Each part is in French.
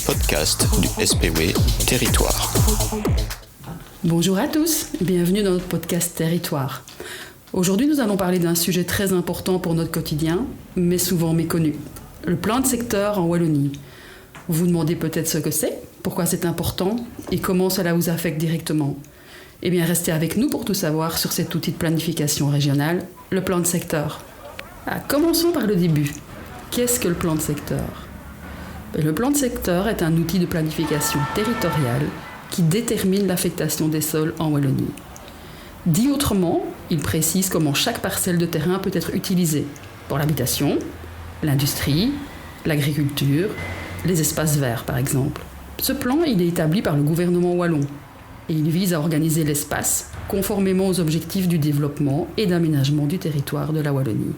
podcast du SPW Territoire. Bonjour à tous, bienvenue dans notre podcast Territoire. Aujourd'hui, nous allons parler d'un sujet très important pour notre quotidien, mais souvent méconnu. Le plan de secteur en Wallonie. Vous vous demandez peut-être ce que c'est, pourquoi c'est important et comment cela vous affecte directement. Eh bien, restez avec nous pour tout savoir sur cet outil de planification régionale, le plan de secteur. Commençons par le début. Qu'est-ce que le plan de secteur ? Le plan de secteur est un outil de planification territoriale qui détermine l'affectation des sols en Wallonie. Dit autrement, il précise comment chaque parcelle de terrain peut être utilisée pour l'habitation, l'industrie, l'agriculture, les espaces verts par exemple. Ce plan, il est établi par le gouvernement wallon et il vise à organiser l'espace conformément aux objectifs du développement et d'aménagement du territoire de la Wallonie.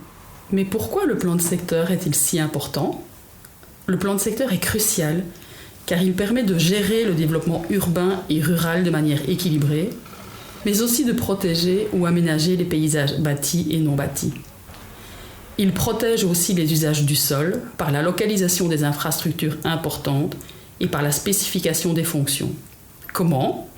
Mais pourquoi le plan de secteur est-il si important ? Le plan de secteur est crucial car il permet de gérer le développement urbain et rural de manière équilibrée, mais aussi de protéger ou aménager les paysages bâtis et non bâtis. Il protège aussi les usages du sol par la localisation des infrastructures importantes et par la spécification des fonctions. Comment ?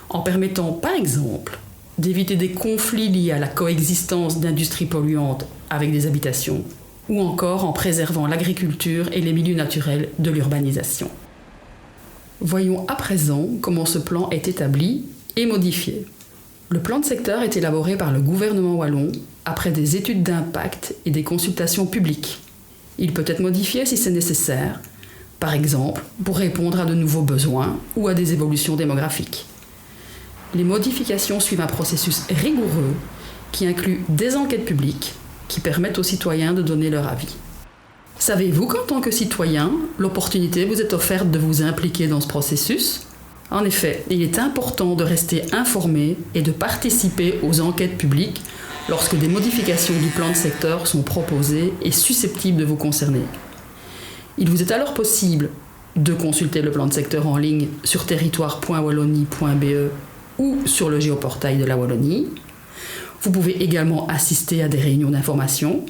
En permettant, par exemple, d'éviter des conflits liés à la coexistence d'industries polluantes avec des habitations, ou encore en préservant l'agriculture et les milieux naturels de l'urbanisation. Voyons à présent comment ce plan est établi et modifié. Le plan de secteur est élaboré par le gouvernement wallon après des études d'impact et des consultations publiques. Il peut être modifié si c'est nécessaire, par exemple pour répondre à de nouveaux besoins ou à des évolutions démographiques. Les modifications suivent un processus rigoureux qui inclut des enquêtes publiques qui permettent aux citoyens de donner leur avis. Savez-vous qu'en tant que citoyen, l'opportunité vous est offerte de vous impliquer dans ce processus ? En effet, il est important de rester informé et de participer aux enquêtes publiques lorsque des modifications du plan de secteur sont proposées et susceptibles de vous concerner. Il vous est alors possible de consulter le plan de secteur en ligne sur territoire.wallonie.be ou sur le géoportail de la Wallonie. Vous pouvez également assister à des réunions d'information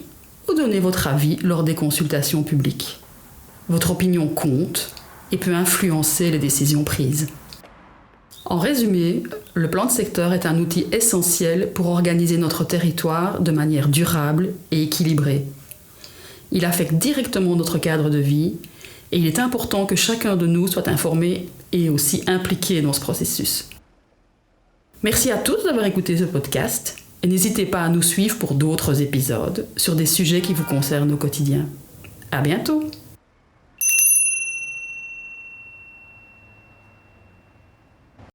ou donner votre avis lors des consultations publiques. Votre opinion compte et peut influencer les décisions prises. En résumé, le plan de secteur est un outil essentiel pour organiser notre territoire de manière durable et équilibrée. Il affecte directement notre cadre de vie et il est important que chacun de nous soit informé et aussi impliqué dans ce processus. Merci à tous d'avoir écouté ce podcast et n'hésitez pas à nous suivre pour d'autres épisodes sur des sujets qui vous concernent au quotidien. À bientôt!